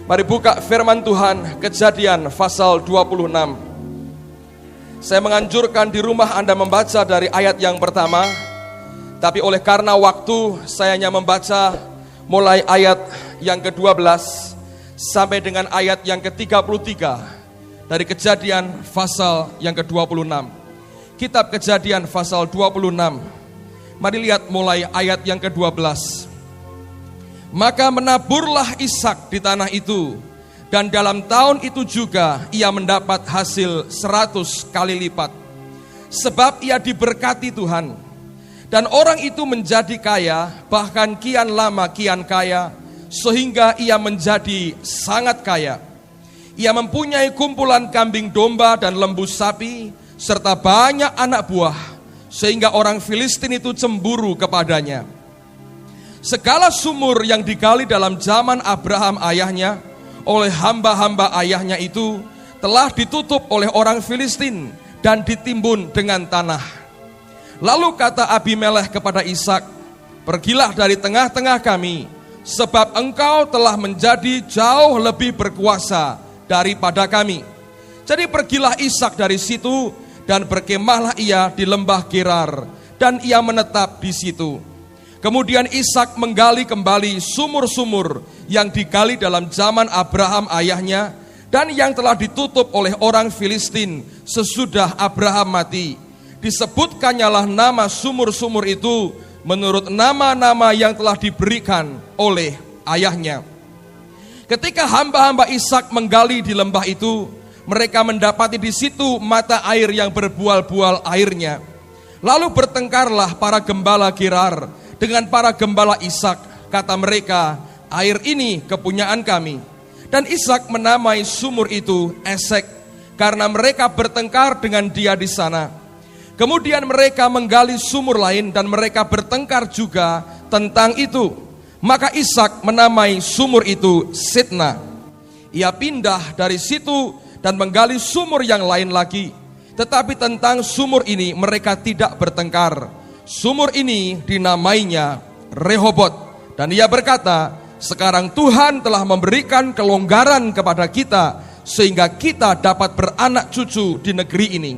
Mari buka firman Tuhan, Kejadian pasal 26. Saya menganjurkan di rumah Anda membaca dari ayat yang pertama, tapi oleh karena waktu saya hanya membaca mulai ayat yang ke-12 sampai dengan ayat yang ke-33 dari Kejadian pasal yang ke-26. Kitab Kejadian pasal 26. Mari lihat mulai ayat yang ke-12. Maka menaburlah Ishak di tanah itu, dan dalam tahun itu juga ia mendapat hasil 100 kali lipat. Sebab ia diberkati Tuhan. Dan orang itu menjadi kaya, bahkan kian lama kian kaya, sehingga ia menjadi sangat kaya. Ia mempunyai kumpulan kambing domba dan lembu sapi, serta banyak anak buah, sehingga orang Filistin itu cemburu kepadanya. Segala sumur yang digali dalam zaman Abraham ayahnya oleh hamba-hamba ayahnya itu telah ditutup oleh orang Filistin dan ditimbun dengan tanah. Lalu kata Abimelekh kepada Ishak, "Pergilah dari tengah-tengah kami, sebab engkau telah menjadi jauh lebih berkuasa daripada kami." Jadi pergilah Ishak dari situ dan berkemahlah ia di lembah Gerar, dan ia menetap di situ. Kemudian Ishak menggali kembali sumur-sumur yang digali dalam zaman Abraham ayahnya dan yang telah ditutup oleh orang Filistin sesudah Abraham mati. Disebutkannya nama sumur-sumur itu menurut nama-nama yang telah diberikan oleh ayahnya. Ketika hamba-hamba Ishak menggali di lembah itu, mereka mendapati di situ mata air yang berbual-bual airnya. Lalu bertengkarlah para gembala Gerar dengan para gembala Ishak. Kata mereka, "Air ini kepunyaan kami." Dan Ishak menamai sumur itu Esek, karena mereka bertengkar dengan dia di sana. Kemudian mereka menggali sumur lain dan mereka bertengkar juga tentang itu. Maka Ishak menamai sumur itu Sitna. Ia pindah dari situ dan menggali sumur yang lain lagi. Tetapi tentang sumur ini mereka tidak bertengkar. Sumur ini dinamainya Rehobot. Dan ia berkata, "Sekarang Tuhan telah memberikan kelonggaran kepada kita, sehingga kita dapat beranak cucu di negeri ini."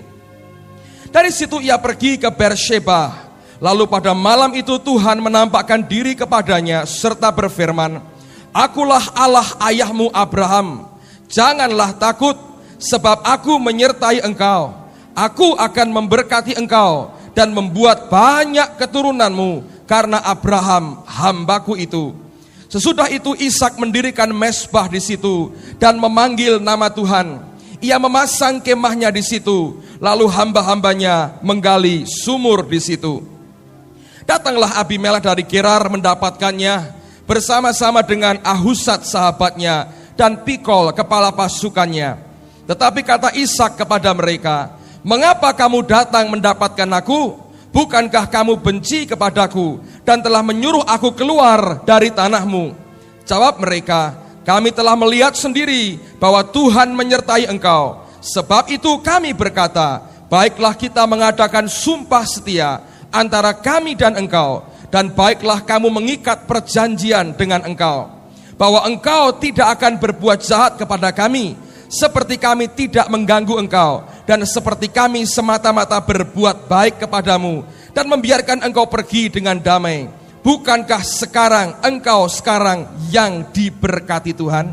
Dari situ ia pergi ke Beersheba. Lalu pada malam itu Tuhan menampakkan diri kepadanya serta berfirman, "Akulah Allah ayahmu Abraham. Janganlah takut, sebab aku menyertai engkau. Aku akan memberkati engkau dan membuat banyak keturunanmu karena Abraham hambaku itu." Sesudah itu Ishak mendirikan mezbah di situ dan memanggil nama Tuhan. Ia memasang kemahnya di situ, lalu hamba-hambanya menggali sumur di situ. Datanglah Abimelekh dari Gerar mendapatkannya bersama-sama dengan Ahuzat sahabatnya dan Pikol kepala pasukannya. Tetapi kata Ishak kepada mereka, "Mengapa kamu datang mendapatkan aku? Bukankah kamu benci kepadaku dan telah menyuruh aku keluar dari tanahmu?" Jawab mereka, "Kami telah melihat sendiri bahwa Tuhan menyertai engkau. Sebab itu kami berkata, baiklah kita mengadakan sumpah setia antara kami dan engkau, dan baiklah kamu mengikat perjanjian dengan engkau, bahwa engkau tidak akan berbuat jahat kepada kami, seperti kami tidak mengganggu engkau, dan seperti kami semata-mata berbuat baik kepadamu, dan membiarkan engkau pergi dengan damai. Bukankah engkau sekarang yang diberkati Tuhan?"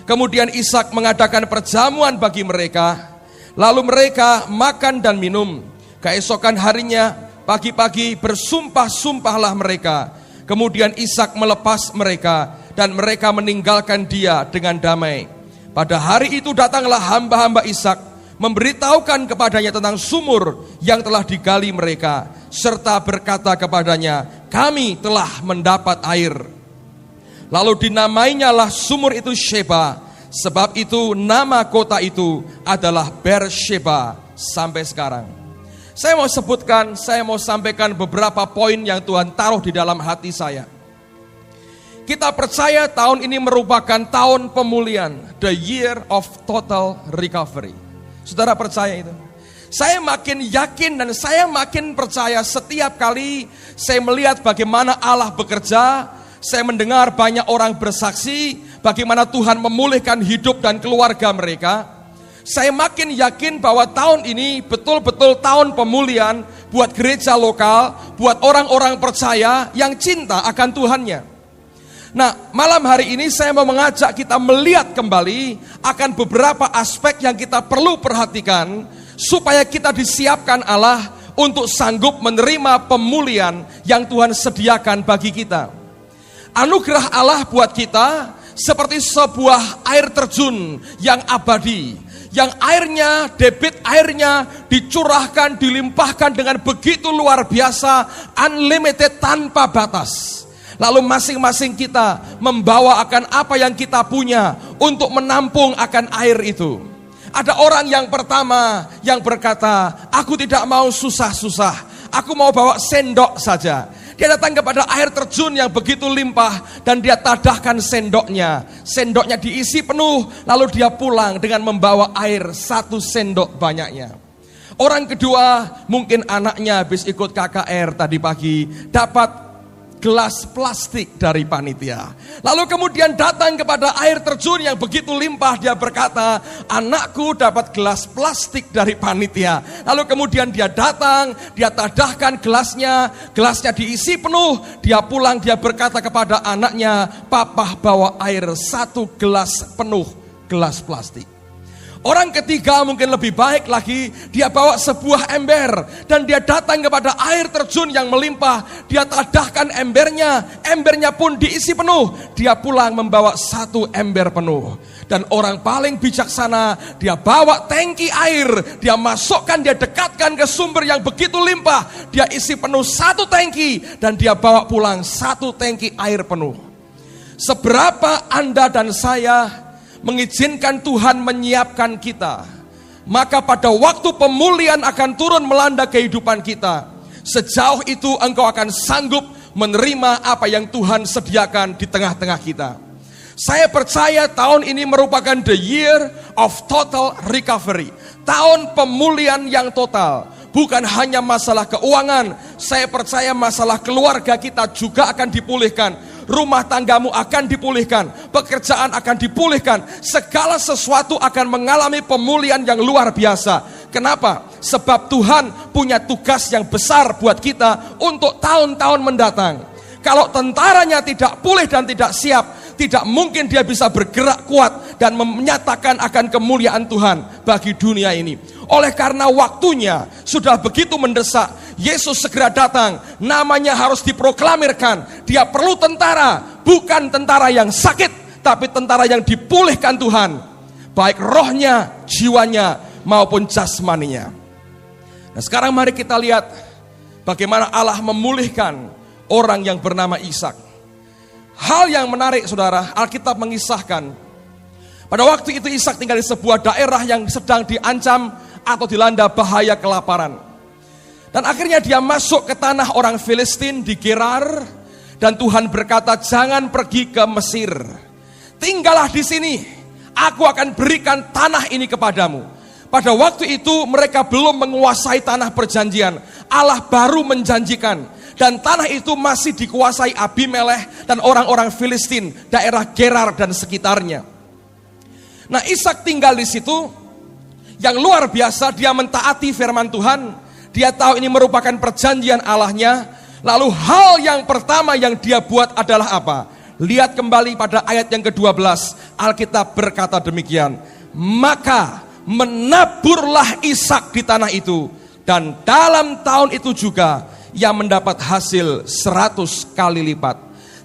Kemudian Ishak mengadakan perjamuan bagi mereka. Lalu mereka makan dan minum. Keesokan harinya pagi-pagi bersumpah-sumpahlah mereka. Kemudian Ishak melepas mereka dan mereka meninggalkan dia dengan damai. Pada hari itu datanglah hamba-hamba Ishak memberitahukan kepadanya tentang sumur yang telah digali mereka, serta berkata kepadanya, "Kami telah mendapat air." Lalu dinamainyalah sumur itu Sheba. Sebab itu nama kota itu adalah Beersheba sampai sekarang. Saya mau sampaikan beberapa poin yang Tuhan taruh di dalam hati saya. Kita percaya tahun ini merupakan tahun pemulihan, the year of total recovery. Saudara percaya itu? Saya makin yakin dan saya makin percaya setiap kali saya melihat bagaimana Allah bekerja. Saya mendengar banyak orang bersaksi bagaimana Tuhan memulihkan hidup dan keluarga mereka, saya makin yakin bahwa tahun ini betul-betul tahun pemulihan buat gereja lokal, buat orang-orang percaya yang cinta akan Tuhannya. Nah, malam hari ini saya mau mengajak kita melihat kembali akan beberapa aspek yang kita perlu perhatikan supaya kita disiapkan Allah untuk sanggup menerima pemulihan yang Tuhan sediakan bagi kita. Anugerah Allah buat kita seperti sebuah air terjun yang abadi, yang airnya, debit airnya dicurahkan, dilimpahkan dengan begitu luar biasa, unlimited, tanpa batas. Lalu masing-masing kita membawa akan apa yang kita punya untuk menampung akan air itu. Ada orang yang pertama yang berkata, aku tidak mau susah-susah, aku mau bawa sendok saja. Dia datang kepada air terjun yang begitu limpah dan dia tadahkan sendoknya. Sendoknya diisi penuh, lalu dia pulang dengan membawa air 1 sendok banyaknya. Orang kedua, mungkin anaknya habis ikut KKR tadi pagi, dapat gelas plastik dari panitia. Lalu kemudian datang kepada air terjun yang begitu limpah, dia berkata, anakku dapat gelas plastik dari panitia. Lalu kemudian dia datang, dia tadahkan gelasnya diisi penuh, dia pulang, dia berkata kepada anaknya, papa bawa air 1 gelas penuh, gelas plastik. Orang ketiga mungkin lebih baik lagi, dia bawa sebuah ember dan dia datang kepada air terjun yang melimpah, dia tadahkan embernya pun diisi penuh, dia pulang membawa 1 ember penuh. Dan orang paling bijaksana, dia bawa tangki air, dia masukkan, dia dekatkan ke sumber yang begitu limpah, dia isi penuh 1 tangki dan dia bawa pulang 1 tangki air penuh. Seberapa Anda dan saya mengizinkan Tuhan menyiapkan kita, maka pada waktu pemulihan akan turun melanda kehidupan kita, sejauh itu engkau akan sanggup menerima apa yang Tuhan sediakan di tengah-tengah kita. Saya percaya tahun ini merupakan the year of total recovery, tahun pemulihan yang total. Bukan hanya masalah keuangan, saya percaya masalah keluarga kita juga akan dipulihkan. Rumah tanggamu akan dipulihkan, pekerjaan akan dipulihkan, segala sesuatu akan mengalami pemulihan yang luar biasa. Kenapa? Sebab Tuhan punya tugas yang besar buat kita untuk tahun-tahun mendatang. Kalau tentaranya tidak pulih dan tidak siap, tidak mungkin dia bisa bergerak kuat dan menyatakan akan kemuliaan Tuhan bagi dunia ini. Oleh karena waktunya sudah begitu mendesak, Yesus segera datang, namanya harus diproklamirkan. Dia perlu tentara, bukan tentara yang sakit, tapi tentara yang dipulihkan Tuhan, baik rohnya, jiwanya, maupun jasmaninya. Nah, sekarang mari kita lihat bagaimana Allah memulihkan orang yang bernama Ishak. Hal yang menarik saudara, Alkitab mengisahkan, pada waktu itu Ishak tinggal di sebuah daerah yang sedang diancam atau dilanda bahaya kelaparan. Dan akhirnya dia masuk ke tanah orang Filistin di Gerar. Dan Tuhan berkata, jangan pergi ke Mesir, tinggallah di sini, aku akan berikan tanah ini kepadamu. Pada waktu itu mereka belum menguasai tanah perjanjian, Allah baru menjanjikan. Dan tanah itu masih dikuasai Abimelekh dan orang-orang Filistin, daerah Gerar dan sekitarnya. Nah, Ishak tinggal di situ. Yang luar biasa, dia mentaati firman Tuhan. Dia tahu ini merupakan perjanjian Allahnya. Lalu hal yang pertama yang dia buat adalah apa? Lihat kembali pada ayat yang ke-12. Alkitab berkata demikian, maka menaburlah Ishak di tanah itu, dan dalam tahun itu juga ia mendapat hasil 100 kali lipat.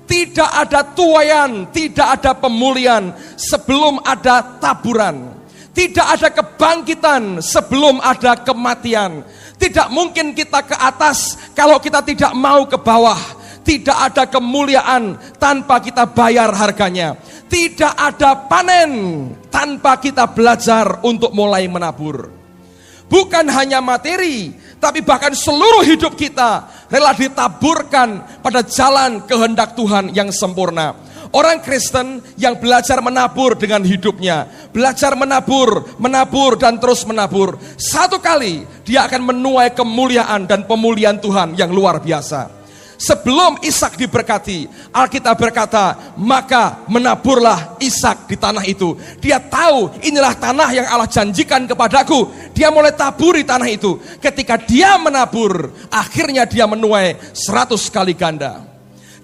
Tidak ada tuaian, tidak ada pemulihan sebelum ada taburan. Tidak ada kebangkitan sebelum ada kematian. Tidak mungkin kita ke atas kalau kita tidak mau ke bawah. Tidak ada kemuliaan tanpa kita bayar harganya. Tidak ada panen tanpa kita belajar untuk mulai menabur. Bukan hanya materi, tapi bahkan seluruh hidup kita rela ditaburkan pada jalan kehendak Tuhan yang sempurna. Orang Kristen yang belajar menabur dengan hidupnya, belajar menabur dan terus menabur, satu kali dia akan menuai kemuliaan dan pemulihan Tuhan yang luar biasa. Sebelum Ishak diberkati, Alkitab berkata, maka menaburlah Ishak di tanah itu. Dia tahu inilah tanah yang Allah janjikan kepadaku. Dia mulai taburi tanah itu. Ketika dia menabur, akhirnya dia menuai 100 kali ganda.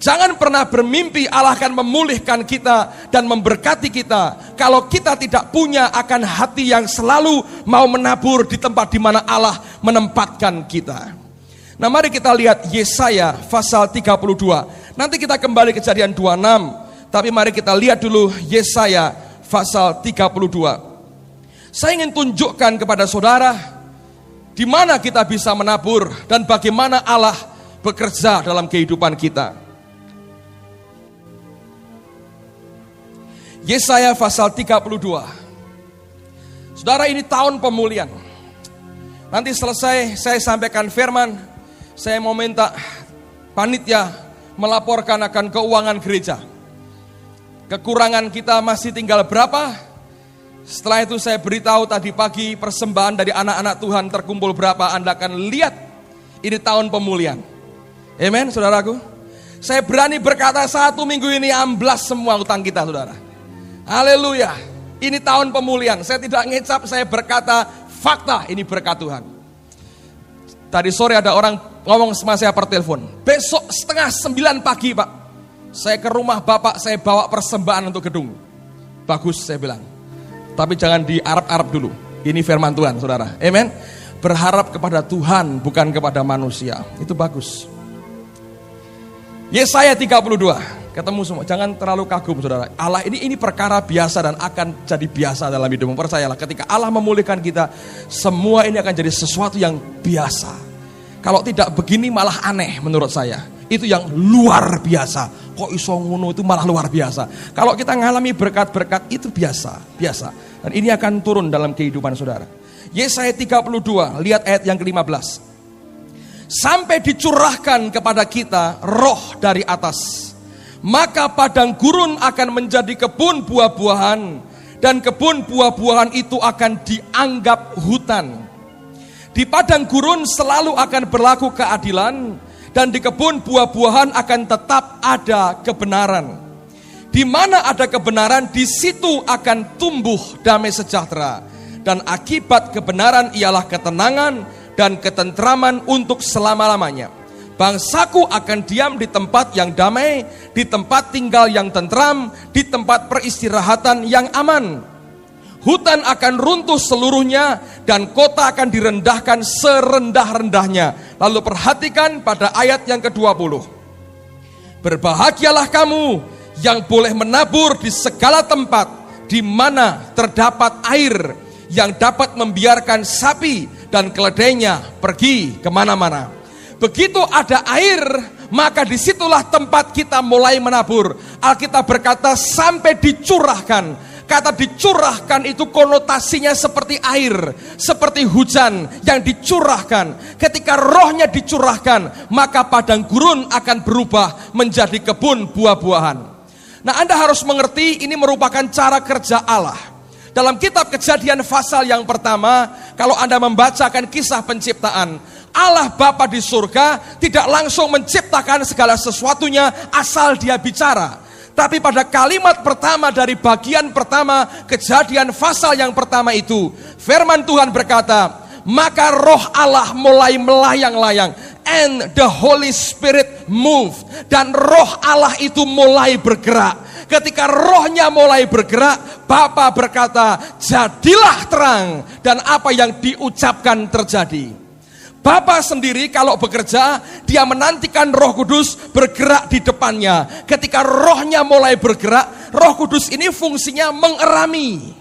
Jangan pernah bermimpi Allah akan memulihkan kita dan memberkati kita kalau kita tidak punya akan hati yang selalu mau menabur di tempat di mana Allah menempatkan kita. Nah, mari kita lihat Yesaya pasal 32. Nanti kita kembali Kejadian 26, tapi mari kita lihat dulu Yesaya pasal 32. Saya ingin tunjukkan kepada saudara di mana kita bisa menabur dan bagaimana Allah bekerja dalam kehidupan kita. Yesaya pasal 32. Saudara, ini tahun pemulihan. Nanti selesai saya sampaikan firman, saya mau minta panitia melaporkan akan keuangan gereja. Kekurangan kita masih tinggal berapa? Setelah itu saya beritahu tadi pagi persembahan dari anak-anak Tuhan terkumpul berapa. Anda akan lihat ini tahun pemulihan. Amen, saudaraku. Saya berani berkata 1 minggu ini amblas semua utang kita, saudara. Haleluya. Ini tahun pemulihan. Saya tidak ngecap, saya berkata fakta, ini berkat Tuhan. Tadi sore ada orang ngomong sama saya per telepon, besok 8:30 pagi Pak, saya ke rumah Bapak, saya bawa persembahan untuk gedung. Bagus, saya bilang. Tapi jangan di Arab-Arab dulu. Ini firman Tuhan, saudara. Amen. Berharap kepada Tuhan, bukan kepada manusia. Itu bagus. Yesaya 32. Ketemu semua, jangan terlalu kagum, saudara. Allah ini perkara biasa dan akan jadi biasa dalam hidupmu. Percayalah, ketika Allah memulihkan kita, semua ini akan jadi sesuatu yang biasa. Kalau tidak begini malah aneh menurut saya. Itu yang luar biasa. Kok iso ngono, itu malah luar biasa. Kalau kita mengalami berkat-berkat itu biasa. Dan ini akan turun dalam kehidupan saudara. Yesaya 32, lihat ayat yang ke-15. Sampai dicurahkan kepada kita roh dari atas, maka padang gurun akan menjadi kebun buah-buahan, dan kebun buah-buahan itu akan dianggap hutan. Di padang gurun selalu akan berlaku keadilan, dan di kebun buah-buahan akan tetap ada kebenaran. Di mana ada kebenaran, di situ akan tumbuh damai sejahtera, dan akibat kebenaran ialah ketenangan dan ketentraman untuk selama-lamanya. Bangsaku akan diam di tempat yang damai, di tempat tinggal yang tentram, di tempat peristirahatan yang aman. Hutan akan runtuh seluruhnya dan kota akan direndahkan serendah-rendahnya. Lalu perhatikan pada ayat yang ke-20. Berbahagialah kamu yang boleh menabur di segala tempat di mana terdapat air, yang dapat membiarkan sapi dan keledainya pergi kemana-mana. Begitu ada air, maka disitulah tempat kita mulai menabur. Alkitab berkata sampai dicurahkan. Kata dicurahkan itu konotasinya seperti air, seperti hujan yang dicurahkan. Ketika rohnya dicurahkan, maka padang gurun akan berubah menjadi kebun buah-buahan. Nah, Anda harus mengerti ini merupakan cara kerja Allah. Dalam kitab Kejadian pasal yang pertama, kalau Anda membacakan kisah penciptaan, Allah Bapa di surga tidak langsung menciptakan segala sesuatunya asal dia bicara. Tapi pada kalimat pertama dari bagian pertama Kejadian pasal yang pertama itu, firman Tuhan berkata, maka roh Allah mulai melayang-layang, and the Holy Spirit moved, dan roh Allah itu mulai bergerak. Ketika rohnya mulai bergerak, Bapa berkata, jadilah terang, dan apa yang diucapkan terjadi. Bapa sendiri kalau bekerja, dia menantikan Roh Kudus bergerak di depannya. Ketika rohnya mulai bergerak, Roh Kudus ini fungsinya mengerami.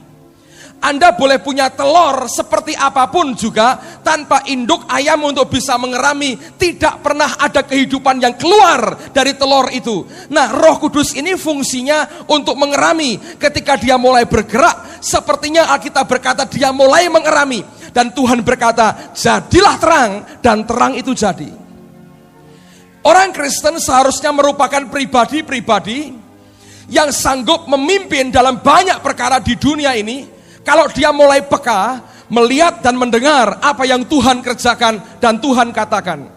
Anda boleh punya telur seperti apapun juga, tanpa induk ayam untuk bisa mengerami, tidak pernah ada kehidupan yang keluar dari telur itu. Nah, Roh Kudus ini fungsinya untuk mengerami. Ketika dia mulai bergerak, sepertinya Alkitab berkata dia mulai mengerami. Dan Tuhan berkata, jadilah terang, dan terang itu jadi. Orang Kristen seharusnya merupakan pribadi-pribadi yang sanggup memimpin dalam banyak perkara di dunia ini. Kalau dia mulai peka, melihat dan mendengar apa yang Tuhan kerjakan dan Tuhan katakan.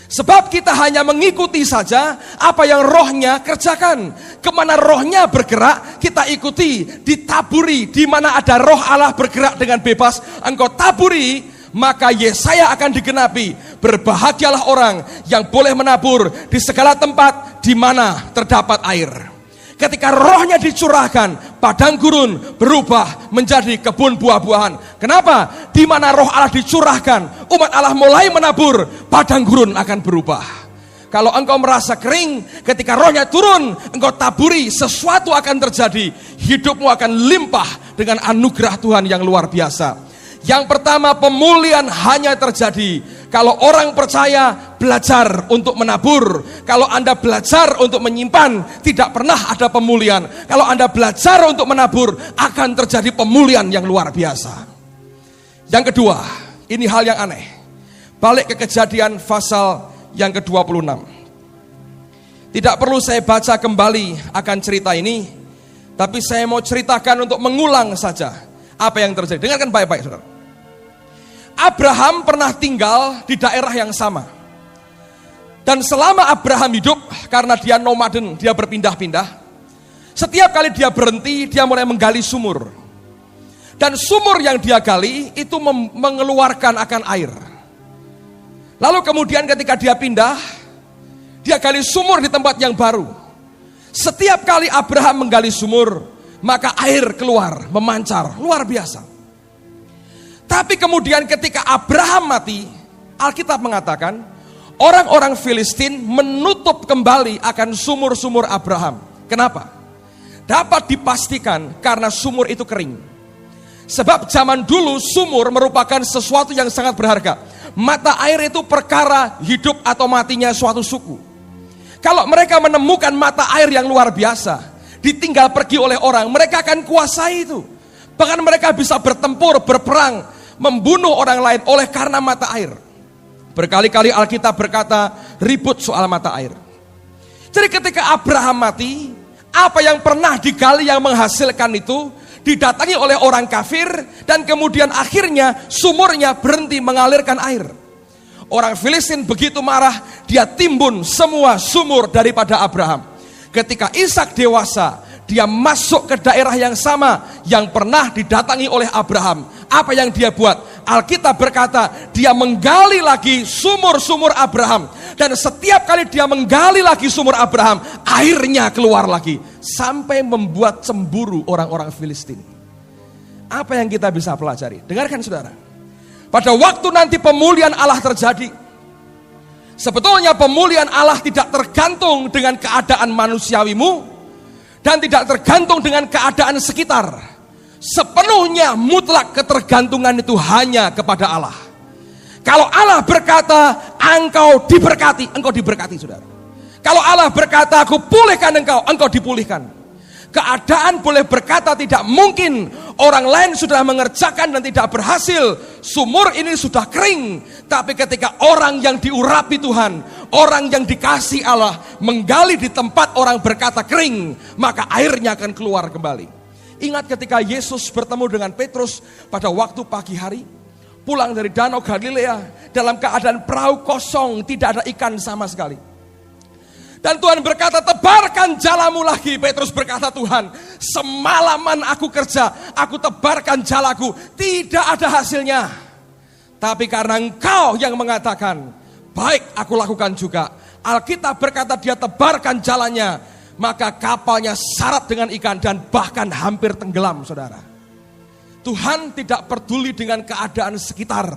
Sebab kita hanya mengikuti saja apa yang rohnya kerjakan. Kemana rohnya bergerak, kita ikuti, ditaburi. Di mana ada roh Allah bergerak dengan bebas, engkau taburi, maka Yesaya akan digenapi. Berbahagialah orang yang boleh menabur di segala tempat di mana terdapat air. Ketika rohnya dicurahkan, padang gurun berubah menjadi kebun buah-buahan. Kenapa? Di mana roh Allah dicurahkan, umat Allah mulai menabur, padang gurun akan berubah. Kalau engkau merasa kering, ketika rohnya turun, engkau taburi, sesuatu akan terjadi. Hidupmu akan limpah dengan anugerah Tuhan yang luar biasa. Yang pertama, pemulihan hanya terjadi kalau orang percaya belajar untuk menabur. Kalau Anda belajar untuk menyimpan, tidak pernah ada pemulihan. Kalau Anda belajar untuk menabur, akan terjadi pemulihan yang luar biasa. Yang kedua, ini hal yang aneh. Balik ke Kejadian pasal yang ke-26. Tidak perlu saya baca kembali akan cerita ini, tapi saya mau ceritakan untuk mengulang saja apa yang terjadi. Dengarkan baik-baik, saudara. Abraham pernah tinggal di daerah yang sama. Dan selama Abraham hidup, karena dia nomaden, dia berpindah-pindah, setiap kali dia berhenti, dia mulai menggali sumur. Dan sumur yang dia gali itu mengeluarkan akan air. Lalu kemudian ketika dia pindah, dia gali sumur di tempat yang baru. Setiap kali Abraham menggali sumur, maka air keluar, memancar, luar biasa. Tapi kemudian ketika Abraham mati, Alkitab mengatakan orang-orang Filistin menutup kembali akan sumur-sumur Abraham. Kenapa? Dapat dipastikan karena sumur itu kering. Sebab zaman dulu sumur merupakan sesuatu yang sangat berharga. Mata air itu perkara hidup atau matinya suatu suku. Kalau mereka menemukan mata air yang luar biasa, ditinggal pergi oleh orang, mereka akan kuasai itu. Bahkan mereka bisa bertempur, berperang, membunuh orang lain oleh karena mata air. Berkali-kali Alkitab berkata ribut soal mata air. Jadi ketika Abraham mati, apa yang pernah digali yang menghasilkan itu didatangi oleh orang kafir, dan kemudian akhirnya sumurnya berhenti mengalirkan air. Orang Filistin begitu marah, dia timbun semua sumur daripada Abraham. Ketika Ishak dewasa, dia masuk ke daerah yang sama yang pernah didatangi oleh Abraham. Apa yang dia buat? Alkitab berkata dia menggali lagi sumur-sumur Abraham. Dan setiap kali dia menggali lagi sumur Abraham, airnya keluar lagi. Sampai membuat cemburu orang-orang Filistin. Apa yang kita bisa pelajari? Dengarkan saudara. Pada waktu nanti pemulihan Allah terjadi, sebetulnya pemulihan Allah tidak tergantung dengan keadaan manusiawimu, dan tidak tergantung dengan keadaan sekitar. Sepenuhnya mutlak ketergantungan itu hanya kepada Allah. Kalau Allah berkata engkau diberkati, engkau diberkati saudara. Kalau Allah berkata aku pulihkan engkau, engkau dipulihkan. Keadaan boleh berkata tidak mungkin, orang lain sudah mengerjakan dan tidak berhasil, sumur ini sudah kering. Tapi ketika orang yang diurapi Tuhan, orang yang dikasih Allah menggali di tempat orang berkata kering, maka airnya akan keluar kembali. Ingat ketika Yesus bertemu dengan Petrus pada waktu pagi hari, pulang dari Danau Galilea dalam keadaan perahu kosong, tidak ada ikan sama sekali. Dan Tuhan berkata, tebarkan jalamu lagi. Petrus berkata, Tuhan, semalaman aku kerja, aku tebarkan jalaku, tidak ada hasilnya. Tapi karena engkau yang mengatakan, baik aku lakukan juga. Alkitab berkata dia tebarkan jalannya, maka kapalnya syarat dengan ikan dan bahkan hampir tenggelam saudara. Tuhan tidak peduli dengan keadaan sekitar.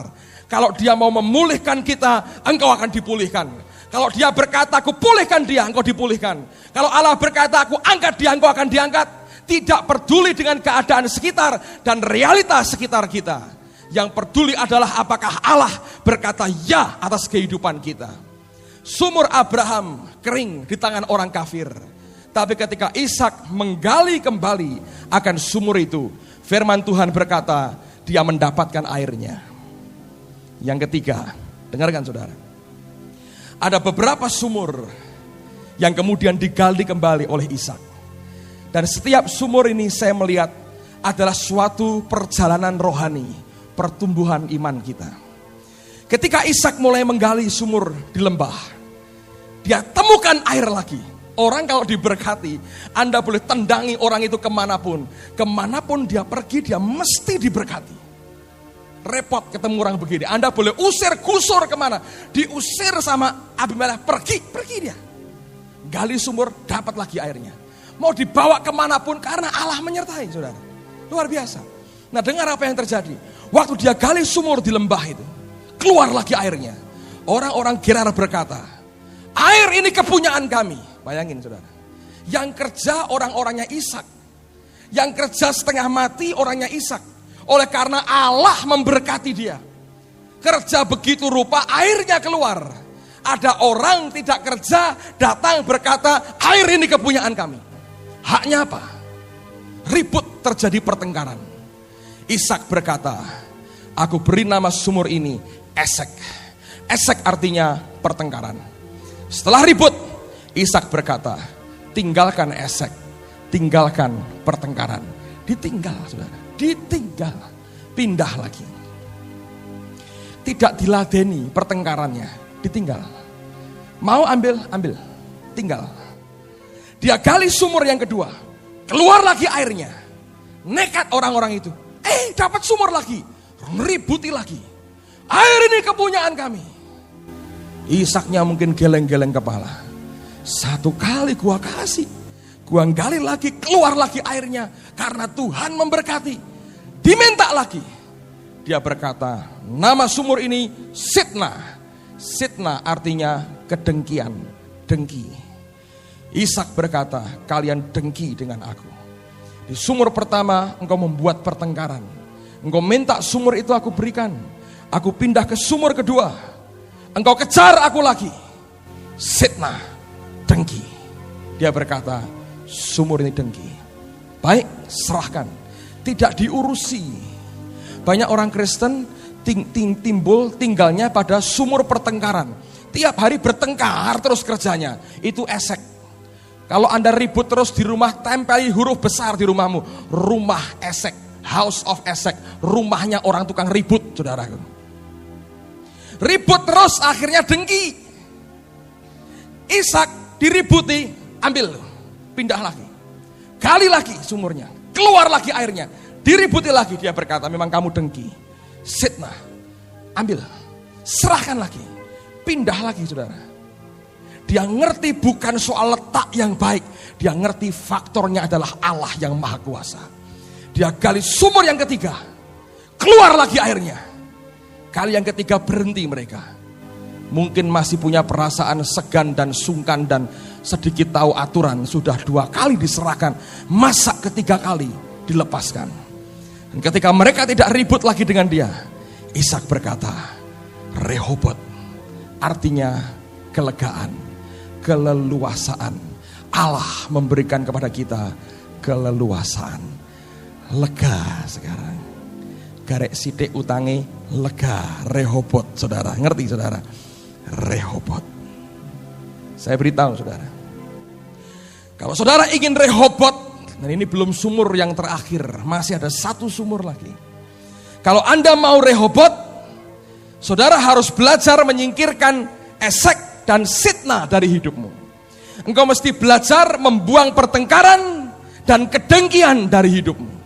Kalau dia mau memulihkan kita, engkau akan dipulihkan. Kalau dia berkata aku pulihkan dia, engkau dipulihkan. Kalau Allah berkata aku angkat dia, engkau akan diangkat. Tidak peduli dengan keadaan sekitar dan realitas sekitar kita. Yang peduli adalah apakah Allah berkata ya atas kehidupan kita. Sumur Abraham kering di tangan orang kafir. Tapi ketika Ishak menggali kembali akan sumur itu, firman Tuhan berkata dia mendapatkan airnya. Yang ketiga, dengarkan saudara. Ada beberapa sumur yang kemudian digali kembali oleh Ishak. Dan setiap sumur ini saya melihat adalah suatu perjalanan rohani, pertumbuhan iman kita. Ketika Ishak mulai menggali sumur di lembah, dia temukan air lagi. Orang kalau diberkati, Anda boleh tendangi orang itu kemanapun. Kemanapun dia pergi, dia mesti diberkati. Repot ketemu orang begini. Anda boleh usir, gusur kemana. Diusir sama Abimelekh, pergi dia. Gali sumur, dapat lagi airnya. Mau dibawa kemanapun karena Allah menyertai, saudara. Luar biasa. Nah, dengar apa yang terjadi. Waktu dia gali sumur di lembah itu, keluar lagi airnya. Orang-orang Gerar berkata, air ini kepunyaan kami. Bayangin, saudara. Yang kerja orang-orangnya Ishak. Yang kerja setengah mati orangnya Ishak. Oleh karena Allah memberkati dia. Kerja begitu rupa, airnya keluar. Ada orang tidak kerja, datang berkata, air ini kepunyaan kami. Haknya apa? Ribut, terjadi pertengkaran. Ishak berkata, aku beri nama sumur ini Esek. Esek artinya pertengkaran. Setelah ribut, Ishak berkata, tinggalkan Esek, tinggalkan pertengkaran. Ditinggal, saudara, ditinggal, pindah lagi. Tidak diladeni pertengkarannya, ditinggal. Mau ambil, tinggal. Dia gali sumur yang kedua, keluar lagi airnya. Nekat orang-orang itu, dapat sumur lagi, ributi lagi. Air ini kepunyaan kami. Ishaknya mungkin geleng-geleng kepala. Satu kali gua kasih, gua gali lagi, keluar lagi airnya. Karena Tuhan memberkati. Diminta lagi. Dia berkata, nama sumur ini Sitna. Sitna artinya kedengkian, dengki. Ishak berkata, kalian dengki dengan aku. Di sumur pertama engkau membuat pertengkaran. Engkau minta sumur itu aku berikan. Aku pindah ke sumur kedua. Engkau kejar aku lagi. Sitna, dengki. Dia berkata, sumur ini dengki. Baik, serahkan. Tidak diurusi. Banyak orang Kristen timbul tinggalnya pada sumur pertengkaran. Tiap hari bertengkar terus kerjanya. Itu Esek. Kalau Anda ribut terus di rumah, tempeli huruf besar di rumahmu. Rumah Esek, House of Esek. Rumahnya orang tukang ribut, saudaraku. Ribut terus akhirnya dengki. Ishak diributi, ambil, pindah lagi. Gali lagi sumurnya, keluar lagi airnya. Diributi lagi, dia berkata, memang kamu dengki. Sitna, ambil, serahkan lagi. Pindah lagi, saudara. Dia ngerti bukan soal letak yang baik. Dia ngerti faktornya adalah Allah yang maha kuasa. Dia gali sumur yang ketiga. Keluar lagi airnya. Kali yang ketiga berhenti mereka. Mungkin masih punya perasaan segan dan sungkan dan sedikit tahu aturan. Sudah 2 kali diserahkan. Masa ketiga kali dilepaskan. Dan ketika mereka tidak ribut lagi dengan dia, Ishak berkata, Rehobot. Artinya kelegaan. Keleluasaan. Allah memberikan kepada kita keleluasaan. Lega sekarang. Garek sidik utangi lega. Rehobot, saudara. Ngerti, saudara? Rehobot. Saya beritahu, saudara. Kalau saudara ingin Rehobot, dan ini belum sumur yang terakhir, masih ada 1 sumur lagi. Kalau Anda mau Rehobot, saudara harus belajar menyingkirkan Esek dan Sitna dari hidupmu. Engkau mesti belajar membuang pertengkaran dan kedengkian dari hidupmu.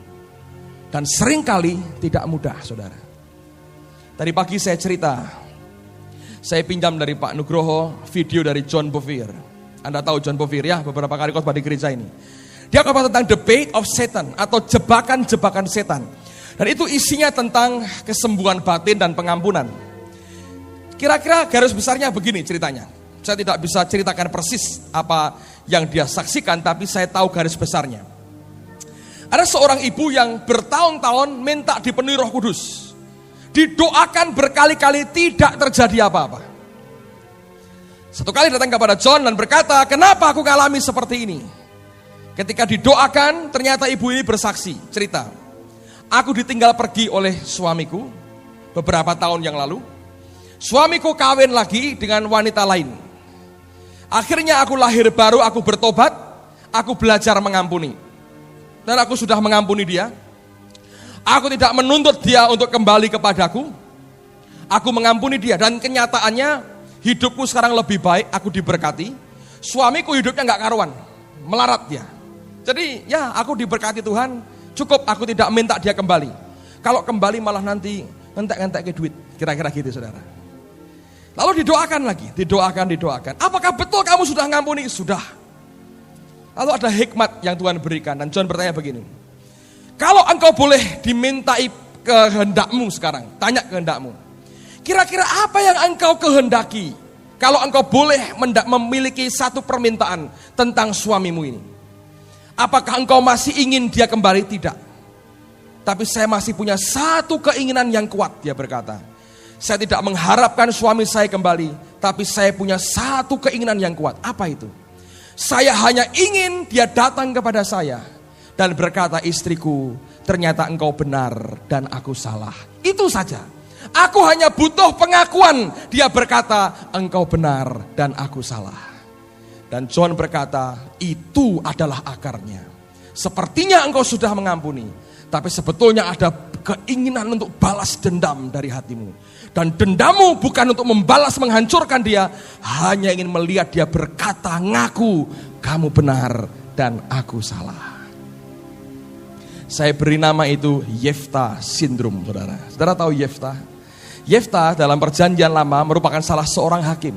Dan seringkali tidak mudah, saudara. Tadi pagi saya cerita, saya pinjam dari Pak Nugroho video dari John Bevere. Anda tahu John Bevere ya, beberapa kali khotbah di gereja ini. Dia khotbah tentang the bait of Satan atau jebakan-jebakan setan. Dan itu isinya tentang kesembuhan batin dan pengampunan. Kira-kira garis besarnya begini ceritanya. Saya tidak bisa ceritakan persis apa yang dia saksikan, tapi saya tahu garis besarnya. Ada seorang ibu yang bertahun-tahun minta dipenuhi Roh Kudus. Didoakan berkali-kali tidak terjadi apa-apa. Satu kali datang kepada John dan berkata, kenapa aku alami seperti ini? Ketika didoakan, ternyata ibu ini bersaksi, cerita. Aku ditinggal pergi oleh suamiku beberapa tahun yang lalu. Suamiku kawin lagi dengan wanita lain. Akhirnya aku lahir baru, aku bertobat, aku belajar mengampuni. Dan aku sudah mengampuni dia. Aku tidak menuntut dia untuk kembali kepadaku. Aku mengampuni dia dan kenyataannya hidupku sekarang lebih baik, aku diberkati. Suamiku hidupnya gak karuan, melarat dia. Jadi ya aku diberkati Tuhan, cukup aku tidak minta dia kembali. Kalau kembali malah nanti ngentek-ngentek ke duit, kira-kira gitu saudara. Lalu didoakan lagi, didoakan. Apakah betul kamu sudah ngampuni? Sudah. Lalu ada hikmat yang Tuhan berikan dan John bertanya begini. Kalau engkau boleh dimintai kehendakmu sekarang, tanya kehendakmu. Kira-kira apa yang engkau kehendaki? Kalau engkau boleh memiliki satu permintaan tentang suamimu ini. Apakah engkau masih ingin dia kembali? Tidak. Tapi saya masih punya satu keinginan yang kuat, dia berkata. Saya tidak mengharapkan suami saya kembali, tapi saya punya satu keinginan yang kuat. Apa itu? Saya hanya ingin dia datang kepada saya dan berkata, istriku, ternyata engkau benar dan aku salah. Itu saja. Aku hanya butuh pengakuan. Dia berkata, engkau benar dan aku salah. Dan John berkata, itu adalah akarnya. Sepertinya engkau sudah mengampuni, tapi sebetulnya ada keinginan untuk balas dendam dari hatimu. Dan dendammu bukan untuk membalas menghancurkan dia, hanya ingin melihat dia berkata, ngaku kamu benar dan aku salah. Saya beri nama itu Yefta Syndrome, saudara. Saudara tahu Yefta? Yefta dalam perjanjian lama merupakan salah seorang hakim.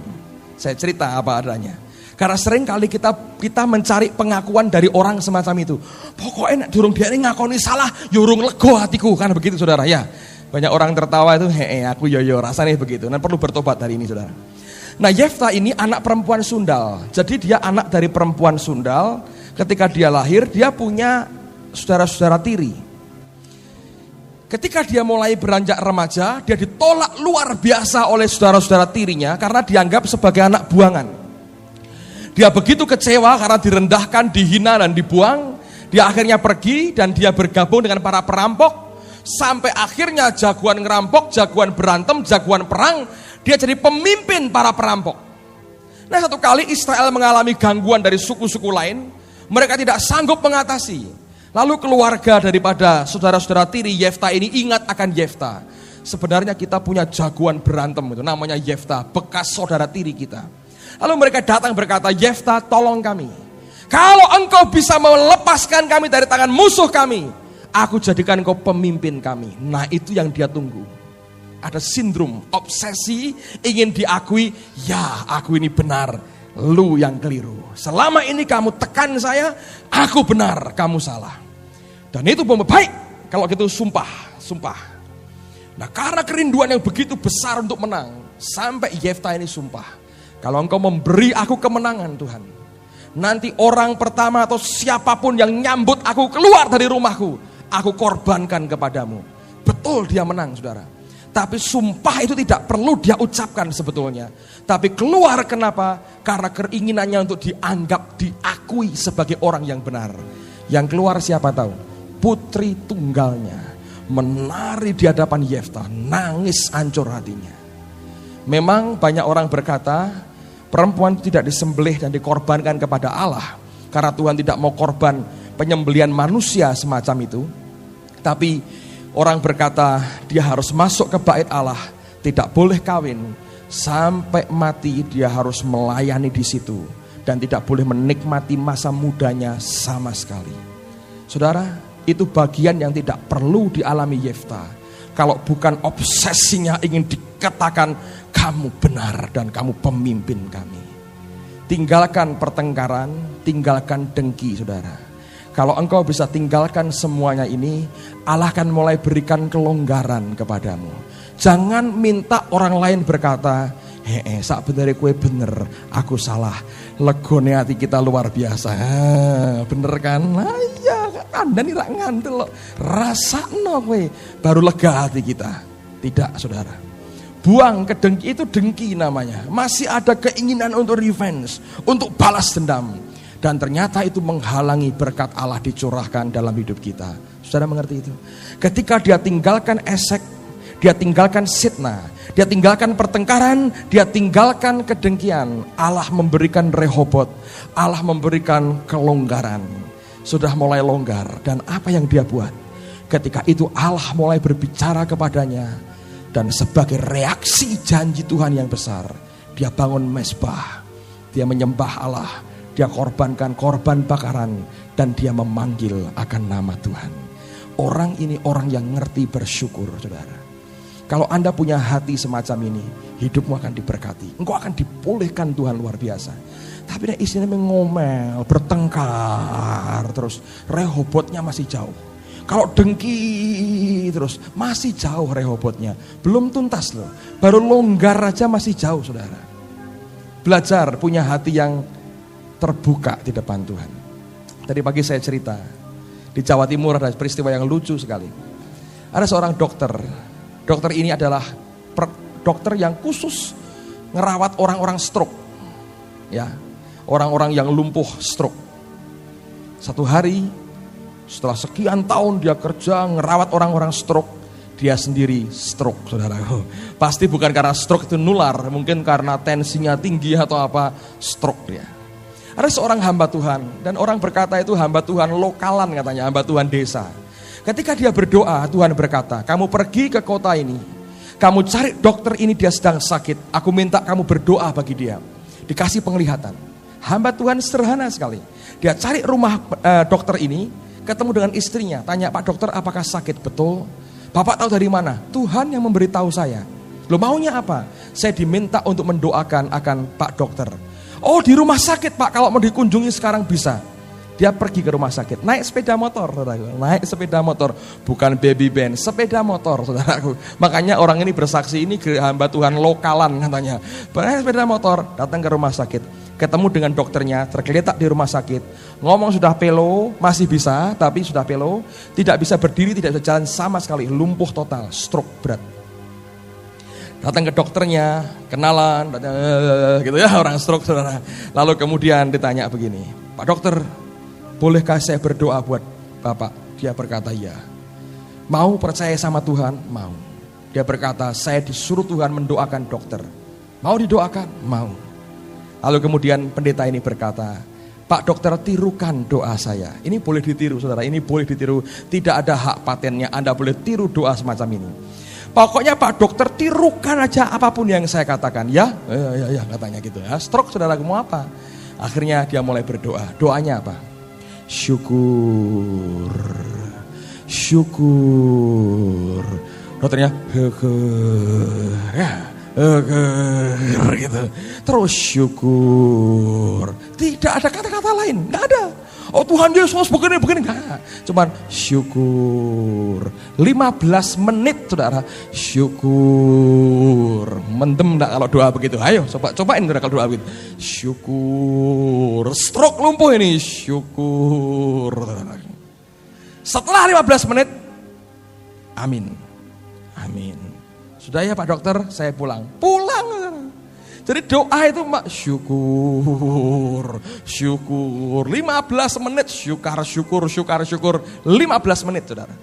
Saya cerita apa adanya. Karena sering kali kita mencari pengakuan dari orang semacam itu. Pokoknya durung dia ini ngakoni salah, yurung lego hatiku. Kan begitu saudara ya. Banyak orang tertawa itu, aku yo rasanya begitu. Dan perlu bertobat hari ini saudara. Nah Yefta ini anak perempuan Sundal. Jadi dia anak dari perempuan Sundal. Ketika dia lahir dia punya saudara-saudara tiri. Ketika dia mulai beranjak remaja, dia ditolak luar biasa oleh saudara-saudara tirinya karena dianggap sebagai anak buangan. Dia begitu kecewa karena direndahkan, dihina dan dibuang. Dia akhirnya pergi dan dia bergabung dengan para perampok. Sampai akhirnya jagoan ngerampok, jagoan berantem, jagoan perang. Dia jadi pemimpin para perampok. Nah satu kali Israel mengalami gangguan dari suku-suku lain. Mereka tidak sanggup mengatasi. Lalu keluarga daripada saudara-saudara tiri Yefta ini ingat akan Yefta. Sebenarnya kita punya jagoan berantem itu namanya Yefta, bekas saudara tiri kita. Lalu mereka datang berkata, Yefta tolong kami. Kalau engkau bisa melepaskan kami dari tangan musuh kami, aku jadikan engkau pemimpin kami. Nah itu yang dia tunggu. Ada sindrom, obsesi, ingin diakui, ya aku ini benar, lu yang keliru. Selama ini kamu tekan saya, aku benar, kamu salah. Dan itu baik, kalau gitu sumpah. Nah karena kerinduan yang begitu besar untuk menang, sampai Yefta ini sumpah. Kalau engkau memberi aku kemenangan Tuhan, nanti orang pertama atau siapapun yang nyambut aku keluar dari rumahku, aku korbankan kepadamu. Betul dia menang saudara. Tapi sumpah itu tidak perlu dia ucapkan sebetulnya. Tapi keluar kenapa? Karena keinginannya untuk dianggap, diakui sebagai orang yang benar. Yang keluar siapa tahu? Putri tunggalnya menari di hadapan Yefta, nangis hancur hatinya. Memang banyak orang berkata perempuan tidak disembelih dan dikorbankan kepada Allah karena Tuhan tidak mau korban penyembelihan manusia semacam itu. Tapi orang berkata dia harus masuk ke bait Allah, tidak boleh kawin, sampai mati dia harus melayani di situ dan tidak boleh menikmati masa mudanya sama sekali. Saudara, itu bagian yang tidak perlu dialami Yefta. Kalau bukan obsesinya ingin dikatakan kamu benar dan kamu pemimpin kami. Tinggalkan pertengkaran, tinggalkan dengki saudara. Kalau engkau bisa tinggalkan semuanya ini, Allah akan mulai berikan kelonggaran kepadamu. Jangan minta orang lain berkata, sak bener kue bener, aku salah. Legone hati kita luar biasa. Bener kan? Nah iya, Anda nih rak ngantel loh. Rasakno kue, baru lega hati kita. Tidak saudara. Buang ke dengki, itu dengki namanya. Masih ada keinginan untuk revenge, untuk balas dendam. Dan ternyata itu menghalangi berkat Allah dicurahkan dalam hidup kita. Saudara mengerti itu? Ketika dia tinggalkan esek, dia tinggalkan sitna, dia tinggalkan pertengkaran, dia tinggalkan kedengkian, Allah memberikan Rehobot, Allah memberikan kelonggaran. Sudah mulai longgar. Dan apa yang dia buat? Ketika itu Allah mulai berbicara kepadanya Dan sebagai reaksi janji Tuhan yang besar, dia bangun mezbah, dia menyembah Allah, dia korbankan korban bakaran, dan dia memanggil akan nama Tuhan. Orang ini orang yang ngerti bersyukur, saudara. Kalau Anda punya hati semacam ini, hidupmu akan diberkati. Engkau akan dipulihkan Tuhan luar biasa. Tapi isinya ngomel, bertengkar, terus Rehobotnya masih jauh. Kalau dengki terus masih jauh Rehobotnya. Belum tuntas loh. Baru longgar aja masih jauh, saudara. Belajar punya hati yang terbuka di depan Tuhan. Tadi pagi saya cerita, di Jawa Timur ada peristiwa yang lucu sekali. Ada seorang dokter. Dokter ini adalah dokter yang khusus ngerawat orang-orang stroke. Ya, orang-orang yang lumpuh stroke. Satu hari setelah sekian tahun dia kerja ngerawat orang-orang stroke, dia sendiri stroke, saudaraku. Pasti bukan karena stroke itu nular, mungkin karena tensinya tinggi atau apa, stroke dia. Ada seorang hamba Tuhan, dan orang berkata itu hamba Tuhan lokalan katanya, hamba Tuhan desa. Ketika dia berdoa, Tuhan berkata, kamu pergi ke kota ini, kamu cari dokter ini, dia sedang sakit, aku minta kamu berdoa bagi dia. Dikasih penglihatan. Hamba Tuhan sederhana sekali. Dia cari rumah dokter ini, ketemu dengan istrinya, tanya, Pak dokter apakah sakit? Betul. Bapak tahu dari mana? Tuhan yang memberitahu saya. Lo maunya apa? Saya diminta untuk mendoakan akan Pak dokter. Oh di rumah sakit Pak, kalau mau dikunjungi sekarang bisa. Dia pergi ke rumah sakit, naik sepeda motor, saudaraku. Naik sepeda motor, bukan baby band, sepeda motor, saudaraku. Makanya orang ini bersaksi, ini hamba Tuhan lokalan katanya. Naik sepeda motor, datang ke rumah sakit. Ketemu dengan dokternya, tergeletak di rumah sakit. Ngomong sudah pelo, masih bisa, tapi sudah pelo. Tidak bisa berdiri, tidak bisa jalan sama sekali. Lumpuh total, stroke berat. Datang ke dokternya, kenalan, gitu ya orang stroke, saudara. Lalu kemudian ditanya begini, Pak dokter, bolehkah saya berdoa buat Bapak? Dia berkata iya. Mau percaya sama Tuhan? Mau. Dia berkata, saya disuruh Tuhan mendoakan dokter. Mau didoakan? Mau. Lalu kemudian pendeta ini berkata, Pak dokter, tirukan doa saya. Ini boleh ditiru, saudara, ini boleh ditiru. Tidak ada hak patennya, Anda boleh tiru doa semacam ini. Pokoknya Pak dokter, tirukan aja apapun yang saya katakan. Ya katanya gitu ya. Stroke, saudara, mau apa? Akhirnya dia mulai berdoa. Doanya apa? Syukur. Dokternya gitu. Terus syukur. Tidak ada kata-kata lain, nggak ada. Oh Tuhan Yesus begini, enggak. Cuman syukur. 15 menit, saudara. Syukur. Mendem enggak kalau doa begitu? Ayo cobain kalau doa begitu. Syukur. Stroke lumpuh ini, syukur. Setelah 15 menit, amin. Sudah ya Pak dokter, saya pulang. Jadi doa itu syukur. 15 menit syukur. 15 menit, saudara.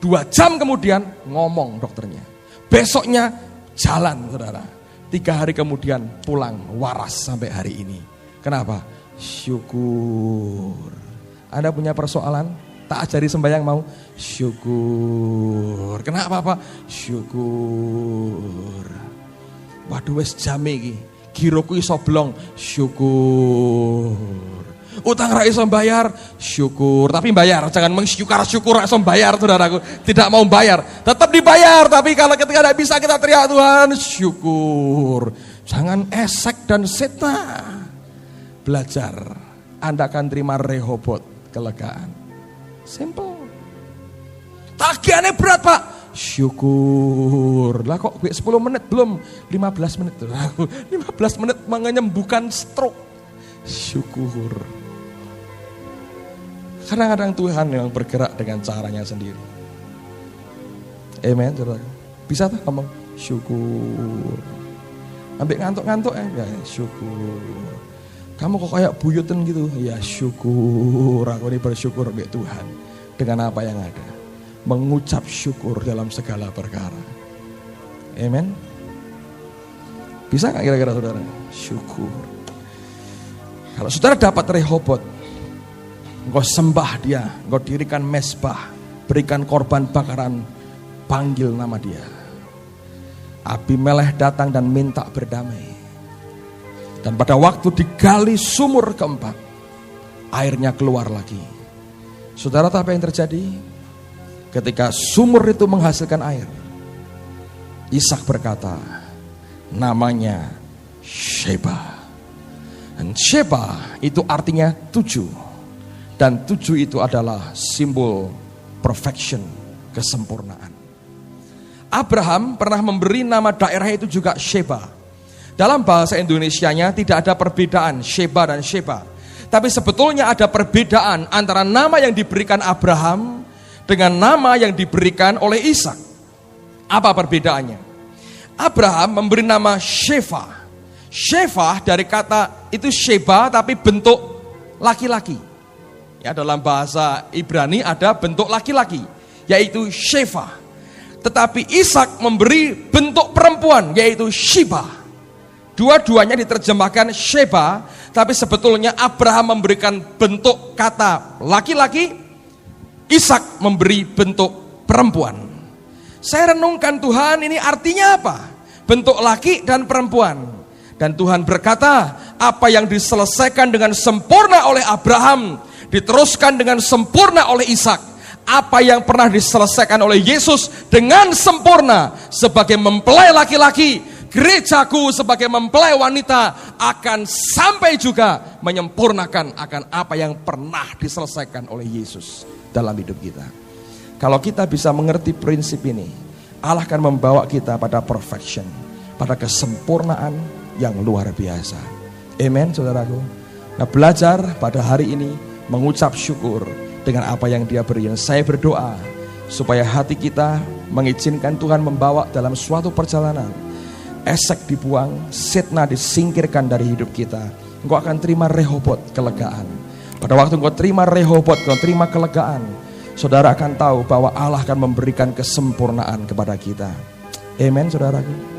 2 jam kemudian ngomong dokternya. Besoknya jalan, saudara. 3 hari kemudian pulang waras sampai hari ini. Kenapa? Syukur. Anda punya persoalan? Tak ajari sembahyang mau? Syukur. Kenapa Pak? Syukur. Waduh wis jame iki. Giroku iso blong. Syukur. Utang ra iso bayar. Syukur. Tapi bayar, jangan syukur iso bayar, saudaraku. Tidak mau bayar, tetap dibayar. Tapi kalau ketika tidak bisa kita teriak Tuhan, syukur. Jangan esek dan setna. Belajar. Anda akan terima Rehobot, kelegaan. Simple. Tagihannya berat Pak. Syukur. Lah kok 10 menit belum, 15 menit. 15 menit menyembuhkan stroke. Syukur. Kadang-kadang Tuhan yang bergerak dengan caranya sendiri. Amen. Bisa tuh ngomong syukur. Ambil ngantuk-ngantuk ya syukur. Kamu kok kayak buyutan gitu? Ya syukur, aku ini bersyukur mbak Tuhan dengan apa yang ada. Mengucap syukur dalam segala perkara. Amen. Bisa gak kira-kira saudara? Syukur. Kalau saudara dapat Rehobot, engkau sembah dia, engkau dirikan mezbah, berikan korban bakaran, panggil nama dia. Abimelekh datang dan minta berdamai. Dan pada waktu digali sumur keempat, airnya keluar lagi. Saudara, apa yang terjadi? Ketika sumur itu menghasilkan air, Ishak berkata, namanya Sheba. Dan Sheba itu artinya 7. Dan 7 itu adalah simbol perfection, kesempurnaan. Abraham pernah memberi nama daerah itu juga Sheba. Dalam bahasa Indonesianya tidak ada perbedaan Sheba dan Sheba. Tapi sebetulnya ada perbedaan antara nama yang diberikan Abraham dengan nama yang diberikan oleh Ishak. Apa perbedaannya? Abraham memberi nama Sheva. Sheva dari kata itu Sheba tapi bentuk laki-laki. Ya, dalam bahasa Ibrani ada bentuk laki-laki, yaitu Sheva. Tetapi Ishak memberi bentuk perempuan, yaitu Shiba. Dua-duanya diterjemahkan Sheba, tapi sebetulnya Abraham memberikan bentuk kata laki-laki, Ishak memberi bentuk perempuan. Saya renungkan, Tuhan, ini artinya apa? Bentuk laki dan perempuan. Dan Tuhan berkata, apa yang diselesaikan dengan sempurna oleh Abraham, diteruskan dengan sempurna oleh Ishak. Apa yang pernah diselesaikan oleh Yesus dengan sempurna sebagai mempelai laki-laki, gerejaku sebagai mempelai wanita akan sampai juga menyempurnakan akan apa yang pernah diselesaikan oleh Yesus dalam hidup kita. Kalau kita bisa mengerti prinsip ini, Allah akan membawa kita pada perfection, pada kesempurnaan yang luar biasa. Amen, saudaraku. Nah, belajar pada hari ini mengucap syukur dengan apa yang Dia beri. Saya berdoa supaya hati kita mengizinkan Tuhan membawa dalam suatu perjalanan. Esek dibuang, Sitna disingkirkan dari hidup kita. Engkau akan terima Rehobot, kelegaan. Pada waktu engkau terima Rehobot, engkau terima kelegaan, saudara akan tahu bahwa Allah akan memberikan kesempurnaan kepada kita. Amen, saudaraku.